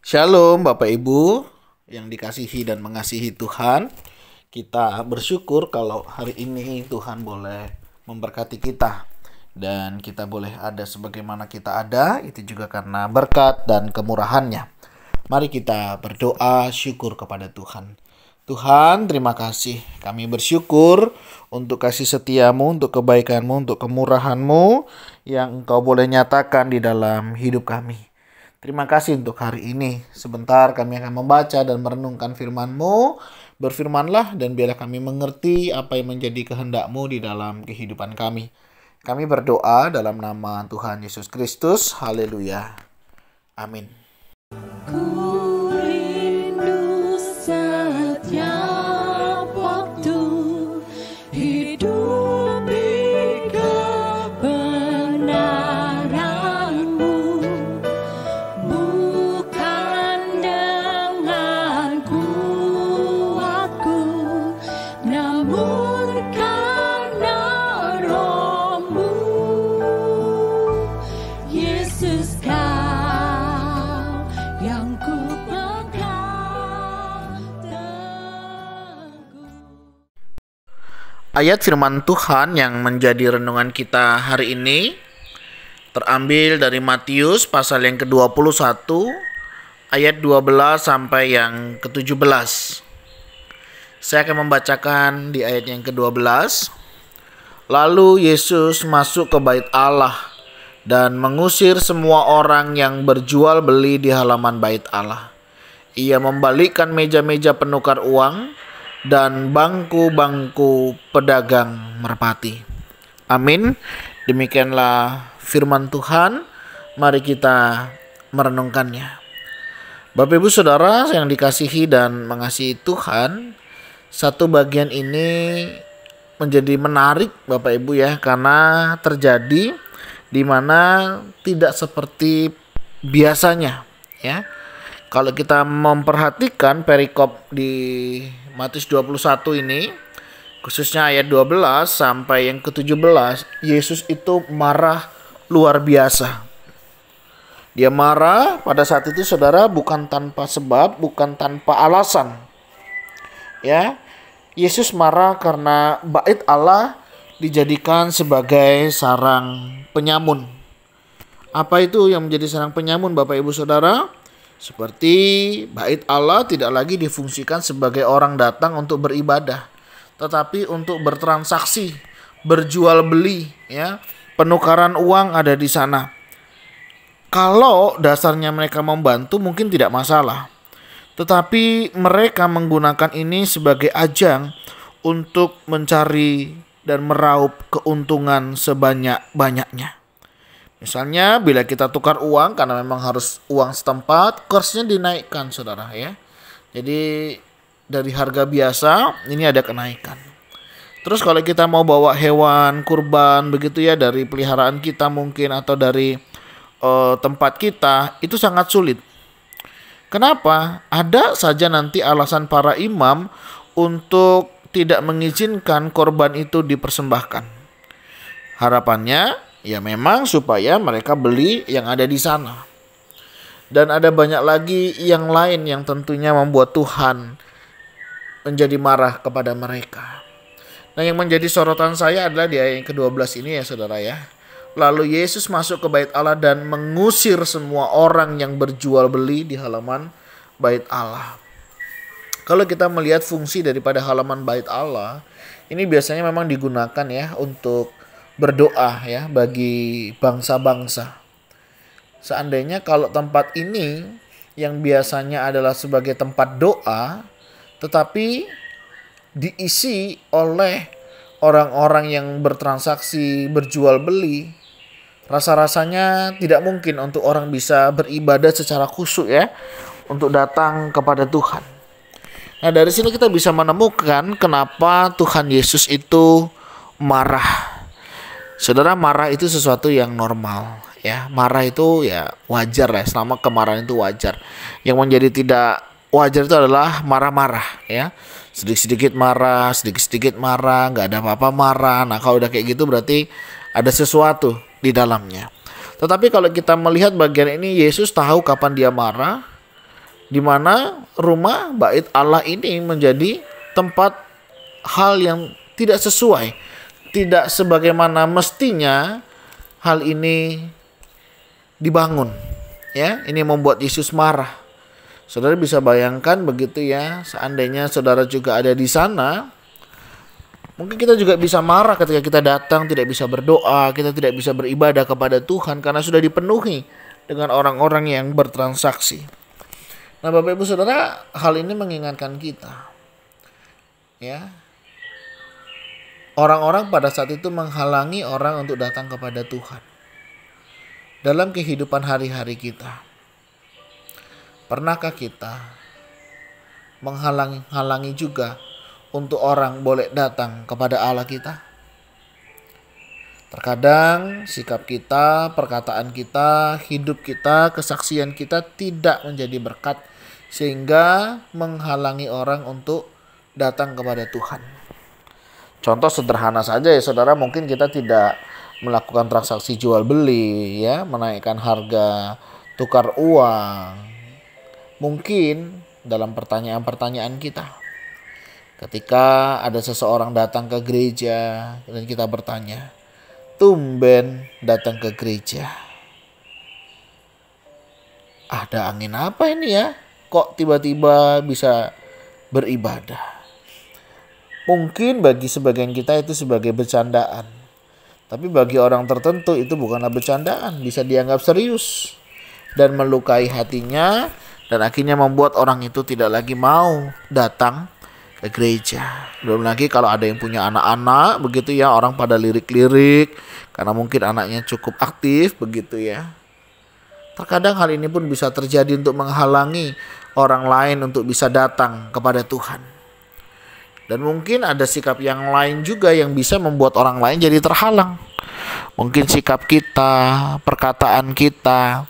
Shalom Bapak Ibu yang dikasihi dan mengasihi Tuhan. Kita bersyukur kalau hari ini Tuhan boleh memberkati kita. Dan kita boleh ada sebagaimana kita ada, itu juga karena berkat dan kemurahan-Nya. Mari kita berdoa syukur kepada Tuhan. Tuhan, terima kasih. Kami bersyukur untuk kasih setiamu, untuk kebaikanmu, untuk kemurahan-Mu yang Engkau boleh nyatakan di dalam hidup kami. Terima kasih untuk hari ini. Sebentar kami akan membaca dan merenungkan firman-Mu. Berfirmanlah dan biarlah kami mengerti apa yang menjadi kehendak-Mu di dalam kehidupan kami. Kami berdoa dalam nama Tuhan Yesus Kristus. Haleluya. Amin. Ku rindu setiap waktu hidup di kebenaran-Mu, bukan dengan kuatku, namun karena Roh-Mu. Yesus, Kau yang ku pegang teguh. Ayat firman Tuhan yang menjadi renungan kita hari ini terambil dari Matius pasal yang ke-21 ayat 12 sampai yang ke-17. Saya akan membacakan di ayat yang ke-12. Lalu Yesus masuk ke bait Allah dan mengusir semua orang yang berjual beli di halaman bait Allah. Ia membalikkan meja-meja penukar uang dan bangku-bangku pedagang merpati. Amin. Demikianlah firman Tuhan. Mari kita merenungkannya. Bapak Ibu Saudara yang dikasihi dan mengasihi Tuhan, satu bagian ini menjadi menarik Bapak Ibu ya, karena terjadi di mana tidak seperti biasanya ya. Kalau kita memperhatikan perikop di Matius 21 ini, khususnya ayat 12 sampai yang ke-17, Yesus itu marah luar biasa. Dia marah pada saat itu Saudara bukan tanpa sebab, bukan tanpa alasan. Ya. Yesus marah karena bait Allah dijadikan sebagai sarang penyamun. Apa itu yang menjadi sarang penyamun Bapak Ibu Saudara? Seperti bait Allah tidak lagi difungsikan sebagai orang datang untuk beribadah, tetapi untuk bertransaksi, berjual beli ya. Penukaran uang ada di sana. Kalau dasarnya mereka membantu mungkin tidak masalah. Tetapi mereka menggunakan ini sebagai ajang untuk mencari dan meraup keuntungan sebanyak-banyaknya. Misalnya bila kita tukar uang karena memang harus uang setempat, kursnya dinaikkan Saudara ya. Jadi dari harga biasa ini ada kenaikan. Terus kalau kita mau bawa hewan kurban begitu ya, dari peliharaan kita mungkin atau dari tempat kita, itu sangat sulit. Kenapa? Ada saja nanti alasan para imam untuk tidak mengizinkan korban itu dipersembahkan. Harapannya ya memang supaya mereka beli yang ada di sana. Dan ada banyak lagi yang lain yang tentunya membuat Tuhan menjadi marah kepada mereka. Nah, yang menjadi sorotan saya adalah di ayat yang ke-12 ini ya Saudara ya. Lalu Yesus masuk ke bait Allah dan mengusir semua orang yang berjual beli di halaman bait Allah. Kalau kita melihat fungsi daripada halaman bait Allah, ini biasanya memang digunakan ya untuk berdoa ya bagi bangsa-bangsa. Seandainya kalau tempat ini yang biasanya adalah sebagai tempat doa, tetapi diisi oleh orang-orang yang bertransaksi, berjual beli, rasa-rasanya tidak mungkin untuk orang bisa beribadah secara khusyuk ya, untuk datang kepada Tuhan. Nah, dari sini kita bisa menemukan kenapa Tuhan Yesus itu marah. Saudara, marah itu sesuatu yang normal ya. Marah itu ya wajar ya, selama kemarahan itu wajar. Yang menjadi tidak wajar itu adalah marah-marah ya. Sedikit-sedikit marah, nggak ada apa-apa marah. Nah, kalau udah kayak gitu berarti ada sesuatu di dalamnya. Tetapi kalau kita melihat bagian ini, Yesus tahu kapan dia marah di mana rumah bait Allah ini menjadi tempat hal yang tidak sesuai, tidak sebagaimana mestinya hal ini dibangun. Ya, ini membuat Yesus marah. Saudara bisa bayangkan begitu ya, seandainya saudara juga ada di sana, mungkin kita juga bisa marah ketika kita datang tidak bisa berdoa, kita tidak bisa beribadah kepada Tuhan karena sudah dipenuhi dengan orang-orang yang bertransaksi. Nah, Bapak Ibu Saudara, hal ini mengingatkan kita. Ya. Orang-orang pada saat itu menghalangi orang untuk datang kepada Tuhan. Dalam kehidupan hari-hari kita, pernahkah kita menghalangi juga untuk orang boleh datang kepada Allah kita? Terkadang sikap kita, perkataan kita, hidup kita, kesaksian kita tidak menjadi berkat sehingga menghalangi orang untuk datang kepada Tuhan. Contoh sederhana saja ya saudara, mungkin kita tidak melakukan transaksi jual beli ya, menaikkan harga tukar uang. Mungkin dalam pertanyaan-pertanyaan kita, ketika ada seseorang datang ke gereja dan kita bertanya, tumben datang ke gereja, ada angin apa ini ya? Kok tiba-tiba bisa beribadah? Mungkin bagi sebagian kita itu sebagai bercandaan. Tapi bagi orang tertentu itu bukanlah bercandaan, bisa dianggap serius dan melukai hatinya dan akhirnya membuat orang itu tidak lagi mau datang ke gereja. Belum lagi kalau ada yang punya anak-anak begitu ya, orang pada lirik-lirik karena mungkin anaknya cukup aktif begitu ya. Terkadang hal ini pun bisa terjadi untuk menghalangi orang lain untuk bisa datang kepada Tuhan. Dan mungkin ada sikap yang lain juga yang bisa membuat orang lain jadi terhalang. Mungkin sikap kita, perkataan kita,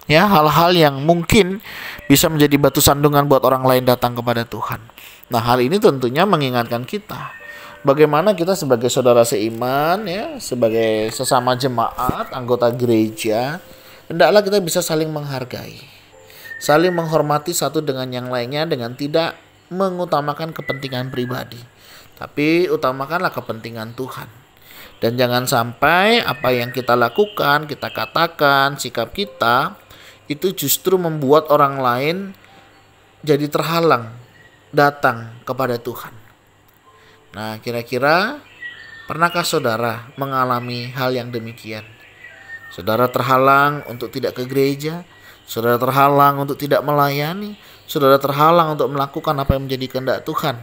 ya, hal-hal yang mungkin bisa menjadi batu sandungan buat orang lain datang kepada Tuhan. Nah, hal ini tentunya mengingatkan kita bagaimana kita sebagai saudara seiman ya, sebagai sesama jemaat, anggota gereja, hendaklah kita bisa saling menghargai, saling menghormati satu dengan yang lainnya dengan tidak mengutamakan kepentingan pribadi, tapi utamakanlah kepentingan Tuhan. Dan jangan sampai apa yang kita lakukan, kita katakan, sikap kita itu justru membuat orang lain jadi terhalang datang kepada Tuhan. Nah, kira-kira pernahkah saudara mengalami hal yang demikian? Saudara terhalang untuk tidak ke gereja, saudara terhalang untuk tidak melayani, saudara terhalang untuk melakukan apa yang menjadi kehendak Tuhan.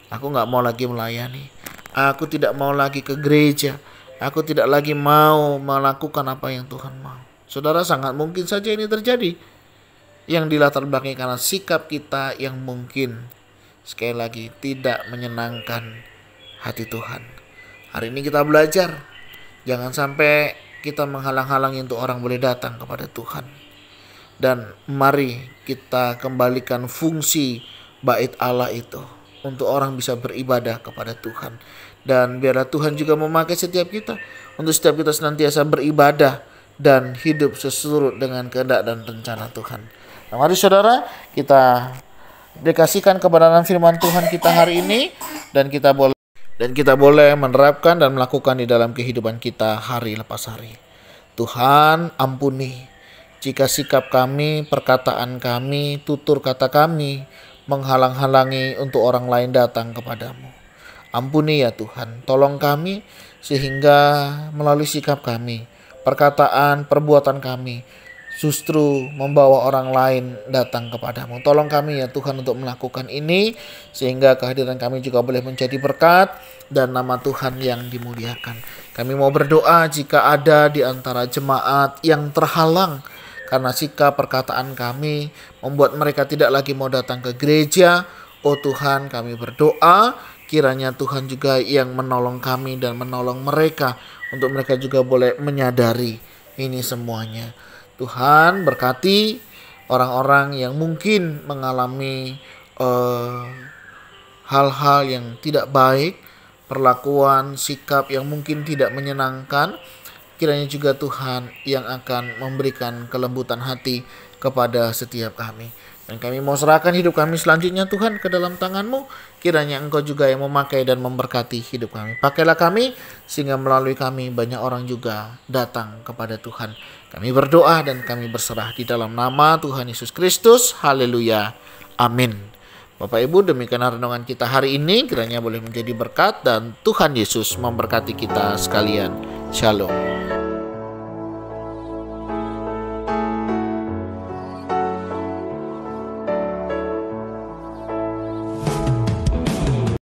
Aku gak mau lagi melayani, aku tidak mau lagi ke gereja, aku tidak lagi mau melakukan apa yang Tuhan mau. Saudara, sangat mungkin saja ini terjadi, yang dilatar belakangi karena sikap kita yang mungkin sekali lagi tidak menyenangkan hati Tuhan. Hari ini kita belajar, jangan sampai kita menghalang-halangi untuk orang boleh datang kepada Tuhan. Dan mari kita kembalikan fungsi bait Allah itu untuk orang bisa beribadah kepada Tuhan. Dan biarlah Tuhan juga memakai setiap kita untuk setiap kita senantiasa beribadah dan hidup sesurut dengan kehendak dan rencana Tuhan. Nah, mari saudara kita dikasihkan kebenaran firman Tuhan kita hari ini dan kita boleh menerapkan dan melakukan di dalam kehidupan kita hari lepas hari. Tuhan, ampuni jika sikap kami, perkataan kami, tutur kata kami menghalang-halangi untuk orang lain datang kepadamu. Ampuni ya Tuhan, tolong kami sehingga melalui sikap kami, perkataan, perbuatan kami justru membawa orang lain datang kepadamu. Tolong kami ya Tuhan untuk melakukan ini sehingga kehadiran kami juga boleh menjadi berkat dan nama Tuhan yang dimuliakan. Kami mau berdoa jika ada di antara jemaat yang terhalang karena sikap perkataan kami membuat mereka tidak lagi mau datang ke gereja. Oh Tuhan, kami berdoa kiranya Tuhan juga yang menolong kami dan menolong mereka untuk mereka juga boleh menyadari ini semuanya. Tuhan berkati orang-orang yang mungkin mengalami hal-hal yang tidak baik, perlakuan, sikap yang mungkin tidak menyenangkan. kiranya juga Tuhan yang akan memberikan kelembutan hati kepada setiap kami. Dan kami mau serahkan hidup kami selanjutnya Tuhan ke dalam tangan-Mu. Kiranya Engkau juga yang memakai dan memberkati hidup kami. Pakailah kami sehingga melalui kami banyak orang juga datang kepada Tuhan. Kami berdoa dan kami berserah di dalam nama Tuhan Yesus Kristus. Haleluya. Amin. Bapak Ibu, demikian renungan kita hari ini. Kiranya boleh menjadi berkat dan Tuhan Yesus memberkati kita sekalian. Shalom.